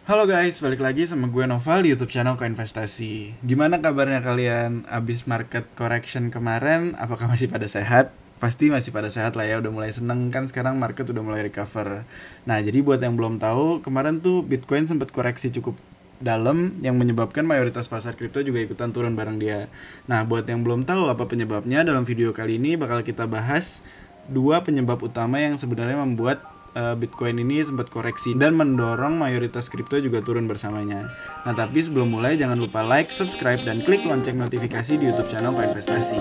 Halo guys, balik lagi sama gue Noval di YouTube channel Koinvestasi. Gimana kabarnya kalian abis market correction kemarin? Apakah masih pada sehat? Pasti masih pada sehat lah ya, udah mulai seneng kan sekarang market udah mulai recover. Nah, jadi buat yang belum tahu, kemarin tuh Bitcoin sempat koreksi cukup dalam yang menyebabkan mayoritas pasar kripto juga ikutan turun bareng dia. Nah, buat yang belum tahu apa penyebabnya, dalam video kali ini bakal kita bahas dua penyebab utama yang sebenarnya membuat Bitcoin ini sempat koreksi dan mendorong mayoritas kripto juga turun bersamanya. Nah, tapi sebelum mulai jangan lupa like, subscribe, dan klik lonceng notifikasi di YouTube channel Koinvestasi.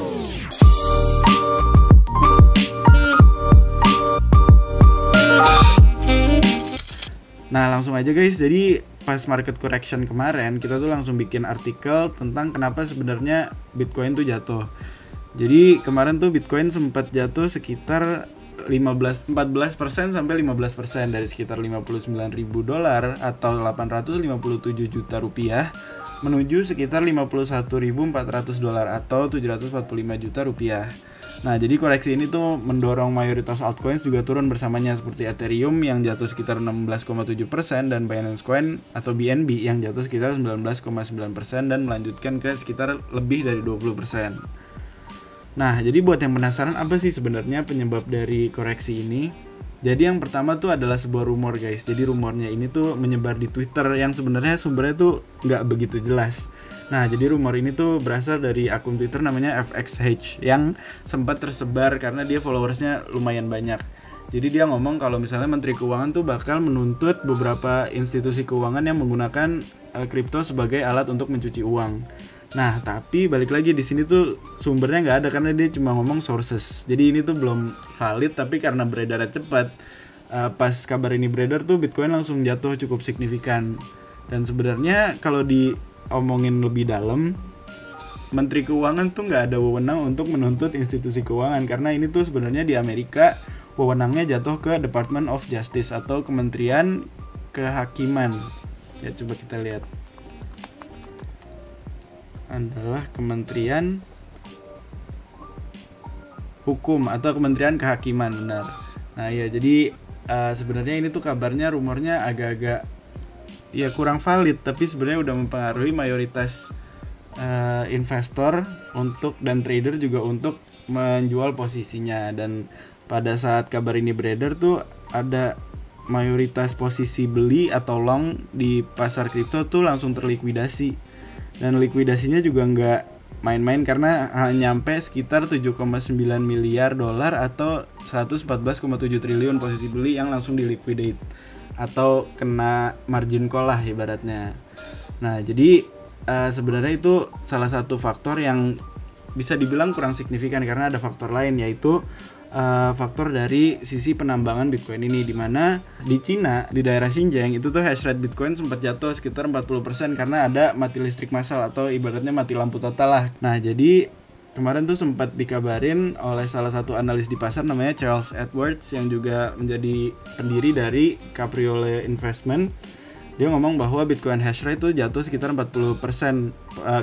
Nah, langsung aja guys. Jadi pas market correction kemarin kita tuh langsung bikin artikel tentang kenapa sebenarnya Bitcoin tuh jatuh. Jadi kemarin tuh Bitcoin sempat jatuh sekitar 14% sampai 15% dari sekitar $59.000 atau 857 juta rupiah menuju sekitar $51.400 atau 745 juta rupiah. Nah, jadi koreksi ini tuh mendorong mayoritas altcoins juga turun bersamanya seperti Ethereum yang jatuh sekitar 16,7% dan Binance Coin atau BNB yang jatuh sekitar 19,9% dan melanjutkan ke sekitar lebih dari 20%. Nah, jadi buat yang penasaran apa sih sebenarnya penyebab dari koreksi ini? Jadi yang pertama tuh adalah sebuah rumor guys. Jadi rumornya ini tuh menyebar di Twitter yang sebenarnya sumbernya tuh nggak begitu jelas. Nah, jadi rumor ini tuh berasal dari akun Twitter namanya FXH yang sempat tersebar karena dia followersnya lumayan banyak. Jadi dia ngomong kalau misalnya Menteri Keuangan tuh bakal menuntut beberapa institusi keuangan yang menggunakan kripto sebagai alat untuk mencuci uang. Nah, tapi balik lagi di sini tuh sumbernya nggak ada karena dia cuma ngomong sources. Jadi ini tuh belum valid, tapi karena beredarnya cepat, pas kabar ini beredar tuh Bitcoin langsung jatuh cukup signifikan. Dan sebenarnya kalau diomongin lebih dalam, Menteri Keuangan tuh nggak ada wewenang untuk menuntut institusi keuangan karena ini tuh sebenarnya di Amerika wewenangnya jatuh ke Department of Justice atau Kementerian Kehakiman. Ya coba kita lihat. Adalah Kementerian Hukum atau Kementerian Kehakiman, benar. Nah ya, jadi sebenarnya ini tuh kabarnya rumornya agak-agak ya kurang valid, tapi sebenarnya udah mempengaruhi mayoritas investor untuk dan trader juga untuk menjual posisinya. Dan pada saat kabar ini beredar tuh ada mayoritas posisi beli atau long di pasar kripto tuh langsung terlikuidasi. Dan likuidasinya juga nggak main-main karena nyampe sekitar 7,9 miliar dolar atau 114,7 triliun posisi beli yang langsung diliquidate atau kena margin call lah ibaratnya. Nah, jadi sebenarnya itu salah satu faktor yang bisa dibilang kurang signifikan karena ada faktor lain, yaitu faktor dari sisi penambangan Bitcoin ini, dimana di Cina di daerah Xinjiang itu tuh hash rate Bitcoin sempat jatuh sekitar 40% karena ada mati listrik massal atau ibaratnya mati lampu total lah. Nah, jadi kemarin tuh sempat dikabarin oleh salah satu analis di pasar namanya Charles Edwards yang juga menjadi pendiri dari Capriole Investment. Dia ngomong bahwa Bitcoin hash rate itu jatuh sekitar 40%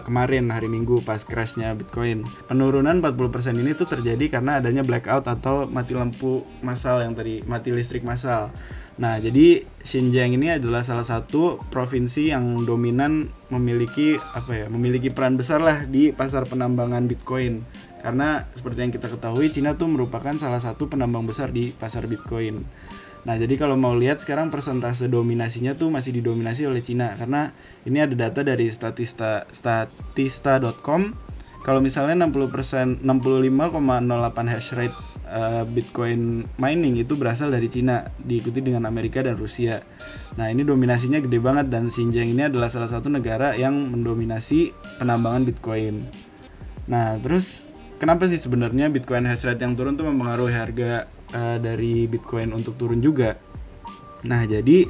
kemarin hari Minggu pas crashnya Bitcoin. Penurunan 40% ini tuh terjadi karena adanya blackout atau mati lampu massal yang tadi, mati listrik massal. Nah, jadi Xinjiang ini adalah salah satu provinsi yang dominan memiliki peran besar lah di pasar penambangan Bitcoin. Karena seperti yang kita ketahui, Cina tuh merupakan salah satu penambang besar di pasar Bitcoin. Nah, jadi kalau mau lihat sekarang persentase dominasinya tuh masih didominasi oleh Cina karena ini ada data dari statista.com. Kalau misalnya 65,08 hash rate Bitcoin mining itu berasal dari Cina, diikuti dengan Amerika dan Rusia. Nah, ini dominasinya gede banget dan Xinjiang ini adalah salah satu negara yang mendominasi penambangan Bitcoin. Nah, terus kenapa sih sebenarnya Bitcoin hash rate yang turun tuh mempengaruhi harga dari Bitcoin untuk turun juga? Nah, jadi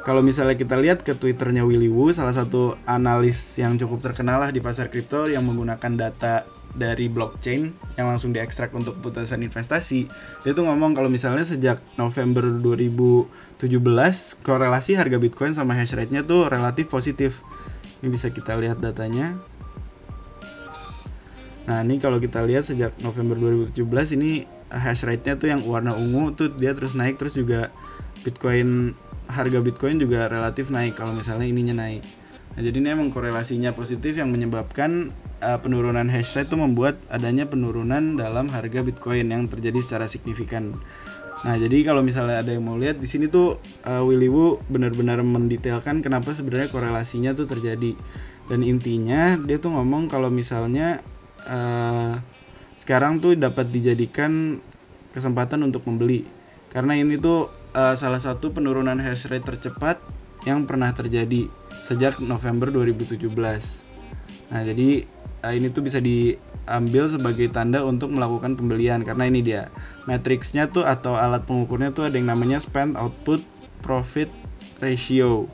kalau misalnya kita lihat ke Twitternya Willy Woo, salah satu analis yang cukup terkenal lah di pasar kripto yang menggunakan data dari blockchain yang langsung diekstrak untuk keputusan investasi. Dia tuh ngomong kalau misalnya sejak November 2017 korelasi harga Bitcoin sama hash rate-nya tuh relatif positif. Ini bisa kita lihat datanya. Nah, ini kalau kita lihat sejak November 2017 ini hash rate-nya tuh yang warna ungu tuh dia terus naik, terus juga Bitcoin harga Bitcoin juga relatif naik kalau misalnya ininya naik. Nah, jadi ini emang korelasinya positif yang menyebabkan penurunan hash rate itu membuat adanya penurunan dalam harga Bitcoin yang terjadi secara signifikan. Nah, jadi kalau misalnya ada yang mau lihat di sini tuh Willy Woo benar-benar mendetailkan kenapa sebenarnya korelasinya tuh terjadi. Dan intinya dia tuh ngomong kalau misalnya sekarang tuh dapat dijadikan kesempatan untuk membeli. Karena ini tuh salah satu penurunan hash rate tercepat yang pernah terjadi sejak November 2017. Nah, jadi ini tuh bisa diambil sebagai tanda untuk melakukan pembelian karena ini dia matriksnya tuh atau alat pengukurnya tuh ada yang namanya spend output profit ratio.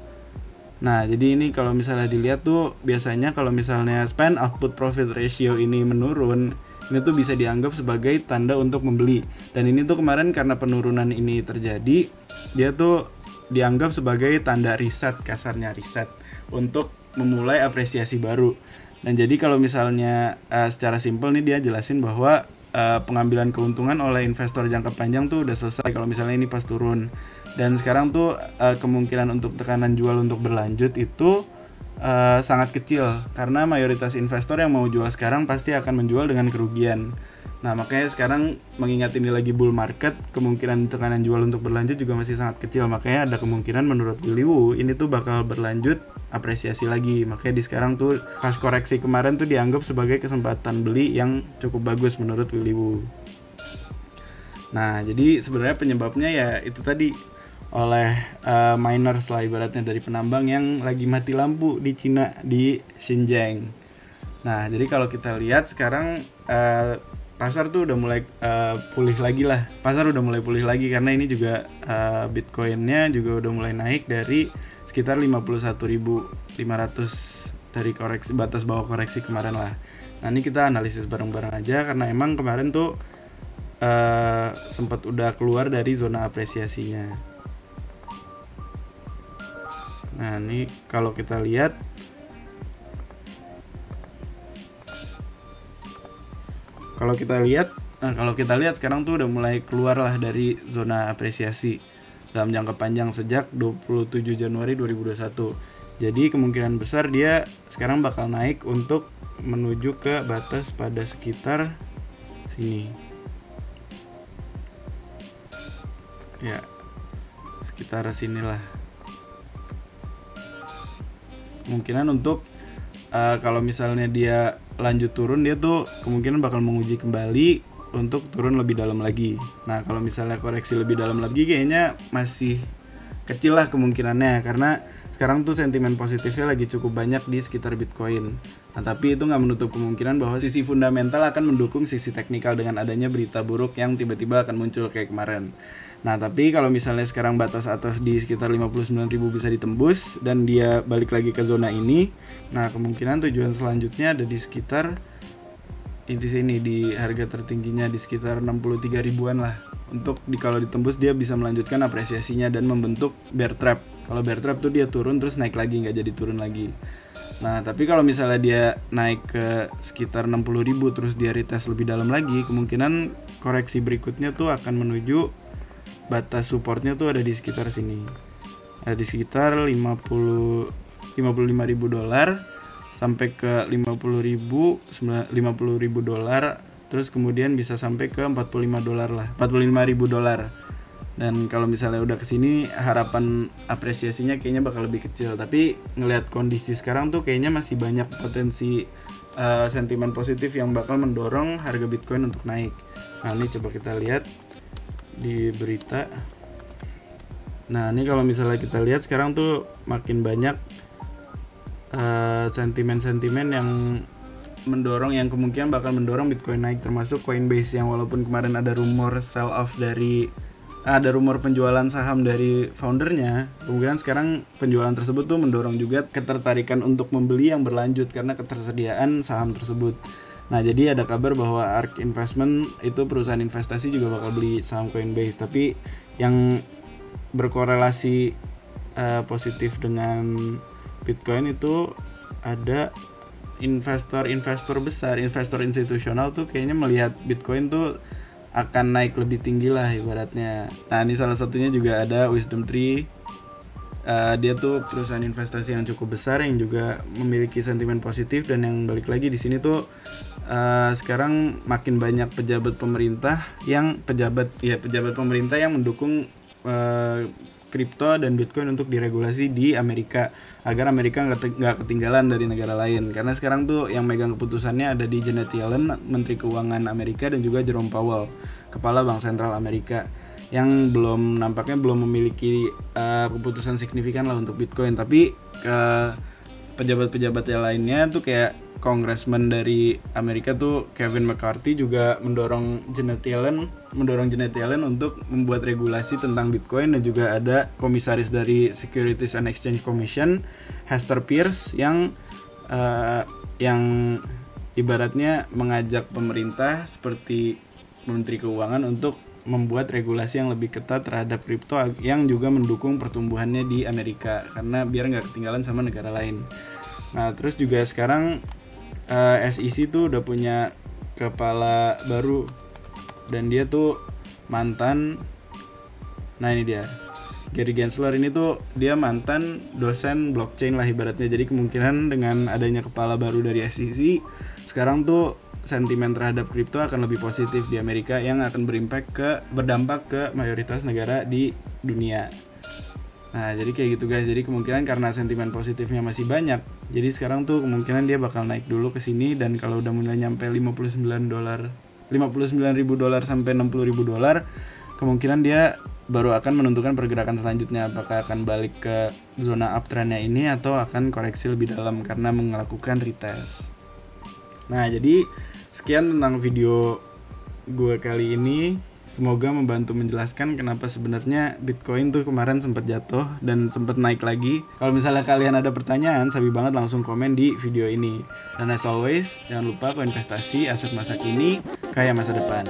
Nah, jadi ini kalau misalnya dilihat tuh biasanya kalau misalnya spend output profit ratio ini menurun, ini tuh bisa dianggap sebagai tanda untuk membeli. Dan ini tuh kemarin karena penurunan ini terjadi, dia tuh dianggap sebagai tanda riset, kasarnya riset untuk memulai apresiasi baru. Dan jadi kalau misalnya secara simpel nih dia jelasin bahwa pengambilan keuntungan oleh investor jangka panjang tuh udah selesai kalau misalnya ini pas turun. Dan sekarang tuh kemungkinan untuk tekanan jual untuk berlanjut itu sangat kecil karena mayoritas investor yang mau jual sekarang pasti akan menjual dengan kerugian. Nah, makanya sekarang mengingat ini lagi bull market, kemungkinan tekanan jual untuk berlanjut juga masih sangat kecil. Makanya ada kemungkinan menurut Willy Woo ini tuh bakal berlanjut apresiasi lagi. Makanya di sekarang tuh pas koreksi kemarin tuh dianggap sebagai kesempatan beli yang cukup bagus menurut Willy Woo. Nah, jadi sebenarnya penyebabnya ya itu tadi oleh miners lah ibaratnya dari penambang yang lagi mati lampu di Cina di Xinjiang. Nah, jadi kalau kita lihat sekarang pasar tuh udah mulai pulih lagi lah. Pasar udah mulai pulih lagi karena ini juga Bitcoinnya juga udah mulai naik dari sekitar 51.500 dari koreksi batas bawah koreksi kemarin lah. Nah, ini kita analisis bareng-bareng aja karena emang kemarin tuh sempat udah keluar dari zona apresiasinya. Nah, ini kalau kita lihat kalau kita lihat sekarang tuh udah mulai keluar lah dari zona apresiasi dalam jangka panjang sejak 27 Januari 2021. Jadi kemungkinan besar dia sekarang bakal naik untuk menuju ke batas pada sekitar sini. Ya, sekitar sinilah. Kemungkinan untuk kalau misalnya dia lanjut turun, dia tuh kemungkinan bakal menguji kembali untuk turun lebih dalam lagi. Nah, kalau misalnya koreksi lebih dalam lagi kayaknya masih kecil lah kemungkinannya karena sekarang tuh sentimen positifnya lagi cukup banyak di sekitar Bitcoin. Nah, tapi itu nggak menutup kemungkinan bahwa sisi fundamental akan mendukung sisi teknikal dengan adanya berita buruk yang tiba-tiba akan muncul kayak kemarin. Nah, tapi kalau misalnya sekarang batas atas di sekitar 59.000 bisa ditembus dan dia balik lagi ke zona ini, nah kemungkinan tujuan selanjutnya ada di sekitar di sini di harga tertingginya di sekitar 63 ribuan lah. Untuk kalau ditembus dia bisa melanjutkan apresiasinya dan membentuk bear trap. Kalau bear trap tuh dia turun terus naik lagi, nggak jadi turun lagi. Nah, tapi kalau misalnya dia naik ke sekitar 60.000 terus dia retest lebih dalam lagi, kemungkinan koreksi berikutnya tuh akan menuju batas supportnya tuh ada di sekitar sini. Ada di sekitar 55.000 dolar sampai ke 50.000 dolar, terus kemudian bisa sampai ke 45 dolar lah, 45.000 dolar. Dan kalau misalnya udah kesini harapan apresiasinya kayaknya bakal lebih kecil. Tapi ngelihat kondisi sekarang tuh kayaknya masih banyak potensi sentimen positif yang bakal mendorong harga Bitcoin untuk naik. Nah, ini coba kita lihat di berita. Nah, ini kalau misalnya kita lihat sekarang tuh makin banyak sentimen-sentimen yang mendorong, yang kemungkinan bakal mendorong Bitcoin naik, termasuk Coinbase yang walaupun kemarin ada rumor sell off dari ada rumor penjualan saham dari foundernya, kemungkinan sekarang penjualan tersebut tuh mendorong juga ketertarikan untuk membeli yang berlanjut karena ketersediaan saham tersebut. Nah, jadi ada kabar bahwa ARK Investment itu perusahaan investasi juga bakal beli saham Coinbase, tapi yang berkorelasi positif dengan Bitcoin itu ada investor besar, investor institusional tuh kayaknya melihat Bitcoin tuh akan naik lebih tinggi lah ibaratnya. Nah, ini salah satunya juga ada Wisdom Tree dia tuh perusahaan investasi yang cukup besar yang juga memiliki sentimen positif, dan yang balik lagi di sini tuh sekarang makin banyak pejabat pemerintah yang mendukung kripto dan Bitcoin untuk diregulasi di Amerika agar Amerika nggak ketinggalan dari negara lain. Karena sekarang tuh yang megang keputusannya ada di Janet Yellen, Menteri Keuangan Amerika, dan juga Jerome Powell, Kepala Bank Sentral Amerika, yang nampaknya belum memiliki keputusan signifikan lah untuk Bitcoin. Tapi pejabat-pejabat yang lainnya tuh kayak Congressman dari Amerika tuh Kevin McCarthy juga mendorong Janet Yellen untuk membuat regulasi tentang Bitcoin, dan juga ada komisaris dari Securities and Exchange Commission Hester Peirce yang ibaratnya mengajak pemerintah seperti Menteri Keuangan untuk membuat regulasi yang lebih ketat terhadap kripto yang juga mendukung pertumbuhannya di Amerika, karena biar nggak ketinggalan sama negara lain. Nah terus juga sekarang SEC tuh udah punya kepala baru, dan dia tuh mantan, nah ini dia, Gary Gensler ini tuh dia mantan dosen blockchain lah ibaratnya. Jadi kemungkinan dengan adanya kepala baru dari SEC, sekarang tuh sentimen terhadap kripto akan lebih positif di Amerika, yang akan berdampak ke mayoritas negara di dunia. Nah jadi kayak gitu guys, jadi kemungkinan karena sentimen positifnya masih banyak, jadi sekarang tuh kemungkinan dia bakal naik dulu ke sini, dan kalau udah mulai nyampe $59 $59.000 sampai $60.000, kemungkinan dia baru akan menentukan pergerakan selanjutnya, apakah akan balik ke zona uptrendnya ini atau akan koreksi lebih dalam karena melakukan retest. Nah jadi sekian tentang video gue kali ini. Semoga membantu menjelaskan kenapa sebenarnya Bitcoin tuh kemarin sempat jatuh dan sempat naik lagi. Kalau misalnya kalian ada pertanyaan, sabi banget langsung komen di video ini. Dan as always, jangan lupa investasi aset masa kini, kaya masa depan.